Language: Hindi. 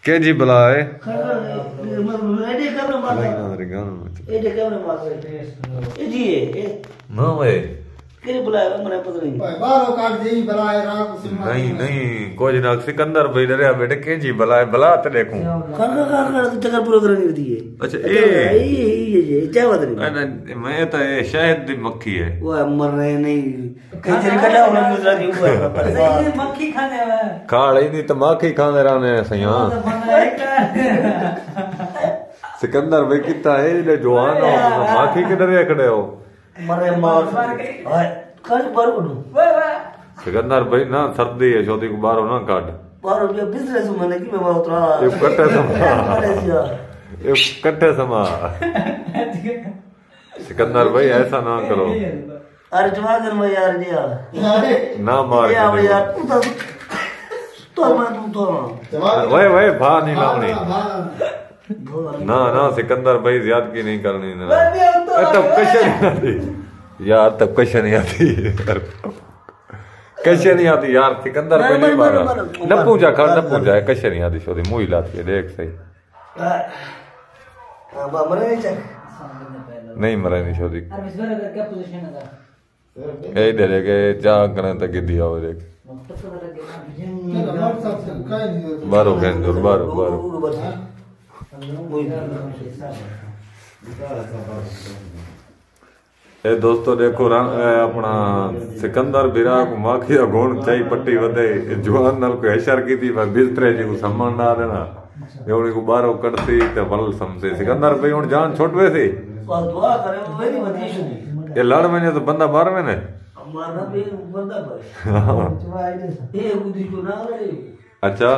के जी बुलाए नहीं नहीं कुछ ना सिकंदर भाई डरिया बेटे के जी बुलाए बुला तो देखूं चक्कर पूरा करनी होती है। अच्छा ये क्या बात नहीं मैं तो ये शहद दी मक्खी है वो मर रहे नहीं कई कटा होना दूसरा की हुआ है मक्खी खाने वाला खा रही नहीं तो मक्खी खाने रहने सही सिकंदर भाई कितना है ये जवान हो मक्खी के डरे खड़े हो मरे मार कल पर उठो सिकंदर भाई ना सर्दी है शोदी को बाहर ना काट बाहर जो बिजनेस मैंने की मैं उतरा ये कट्टे समा सिकंदर भाई ऐसा ना करो अरे जवान में यार दिया ना मार यार तो मैं तो वही भा नहीं लावनी ना ना सिकंदर भाई ज्यादती नहीं करनी ना तब कैसे नहीं आती यार तब कैसे नहीं आती कैसे नहीं आती यार सिकंदर भाई नहीं मारा न पूजा कर न पूजा है कैसे नहीं आती शोरी मुँह लाती है देख सही नहीं मरे नहीं शोरी यही डरे के जा करें तक दिया हो देख बारो गंजूर बारो बारो ए दोस्तों देखो अपना सिकंदर बिरा को माखी गुण चाई पट्टी वधे जवान नाल को हैशर की थी बिस्तरे जी को सामान डाल देना एवनी को बारो कटती ते वल समझे सिकंदर भाई हुन जान छोटवे थी दुआ करे वेरी वधीश ये लड़ में तो बंदा मार में ने मारना भी बंदा भाई ये बुद्धि को ना लड़े अच्छा